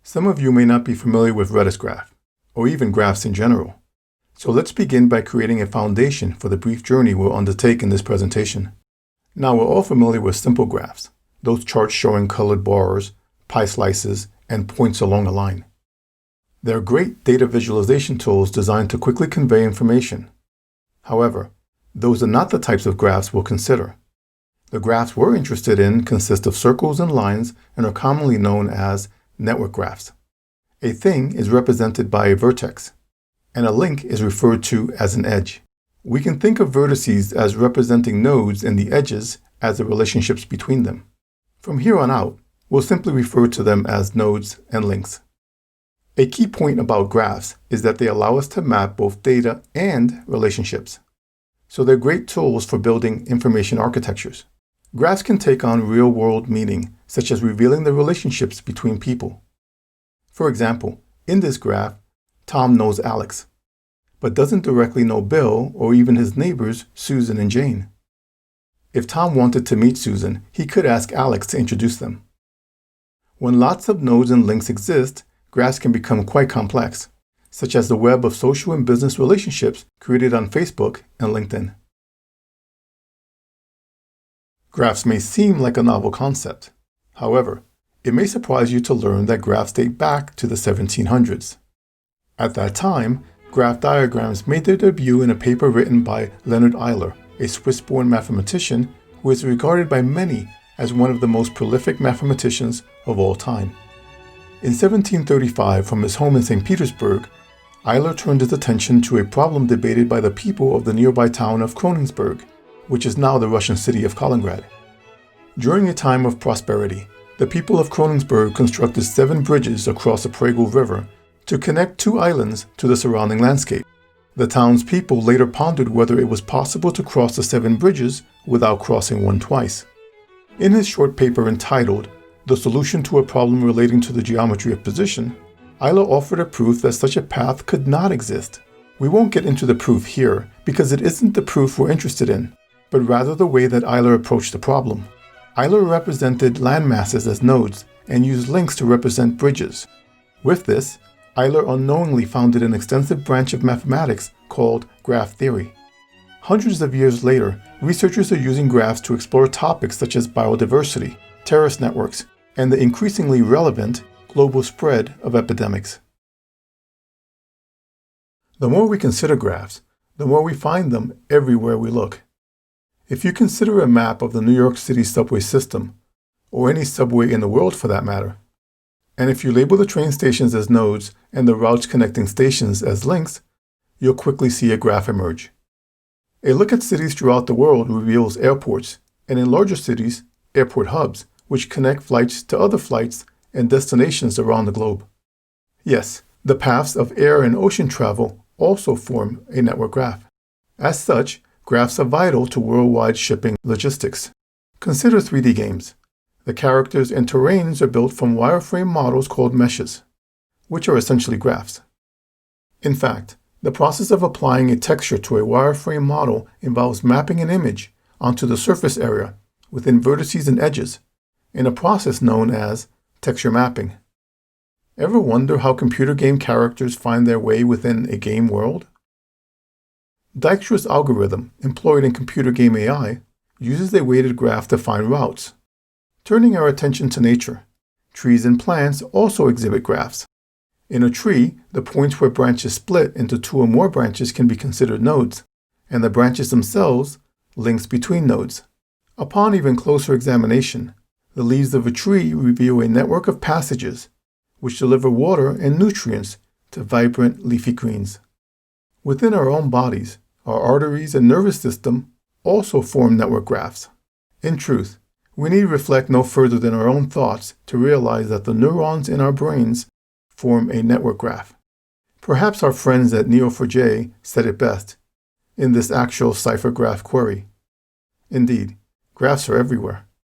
Some of you may not be familiar with Redis Graph, or even graphs in general. So let's begin by creating a foundation for the brief journey we'll undertake in this presentation. Now we're all familiar with simple graphs, those charts showing colored bars, pie slices, and points along a line. They're great data visualization tools designed to quickly convey information. However, those are not the types of graphs we'll consider. The graphs we're interested in consist of circles and lines and are commonly known as network graphs. A thing is represented by a vertex, and a link is referred to as an edge. We can think of vertices as representing nodes and the edges as the relationships between them. From here on out, we'll simply refer to them as nodes and links. A key point about graphs is that they allow us to map both data and relationships. So they're great tools for building information architectures. Graphs can take on real-world meaning, such as revealing the relationships between people. For example, in this graph, Tom knows Alex, but doesn't directly know Bill or even his neighbors, Susan and Jane. If Tom wanted to meet Susan, he could ask Alex to introduce them. When lots of nodes and links exist, graphs can become quite complex, such as the web of social and business relationships created on Facebook and LinkedIn. Graphs may seem like a novel concept. However, it may surprise you to learn that graphs date back to the 1700s. At that time, graph diagrams made their debut in a paper written by Leonhard Euler, a Swiss-born mathematician who is regarded by many as one of the most prolific mathematicians of all time. In 1735, from his home in St. Petersburg, Euler turned his attention to a problem debated by the people of the nearby town of Königsberg, which is now the Russian city of Kaliningrad. During a time of prosperity, the people of Königsberg constructed 7 bridges across the Pregel River to connect 2 islands to the surrounding landscape. The town's people later pondered whether it was possible to cross the 7 bridges without crossing one twice. In his short paper entitled The Solution to a Problem Relating to the Geometry of Position, Euler offered a proof that such a path could not exist. We won't get into the proof here because it isn't the proof we're interested in, but rather the way that Euler approached the problem. Euler represented landmasses as nodes and used links to represent bridges. With this, Euler unknowingly founded an extensive branch of mathematics called graph theory. Hundreds of years later, researchers are using graphs to explore topics such as biodiversity, terrace networks, and the increasingly relevant global spread of epidemics. The more we consider graphs, the more we find them everywhere we look. If you consider a map of the New York City subway system, or any subway in the world for that matter, and if you label the train stations as nodes and the routes connecting stations as links, you'll quickly see a graph emerge. A look at cities throughout the world reveals airports, and in larger cities, airport hubs, which connect flights to other flights and destinations around the globe. Yes, the paths of air and ocean travel also form a network graph. As such, graphs are vital to worldwide shipping logistics. Consider 3D games. The characters and terrains are built from wireframe models called meshes, which are essentially graphs. In fact, the process of applying a texture to a wireframe model involves mapping an image onto the surface area within vertices and edges, in a process known as texture mapping. Ever wonder how computer game characters find their way within a game world? Dijkstra's algorithm, employed in computer game AI, uses a weighted graph to find routes. Turning our attention to nature, trees and plants also exhibit graphs. In a tree, the points where branches split into 2 or more branches can be considered nodes, and the branches themselves, links between nodes. Upon even closer examination, the leaves of a tree reveal a network of passages, which deliver water and nutrients to vibrant leafy greens. Within our own bodies, our arteries and nervous system also form network graphs. In truth, we need reflect no further than our own thoughts to realize that the neurons in our brains form a network graph. Perhaps our friends at Neo4j said it best in this actual cipher graph query. Indeed, graphs are everywhere.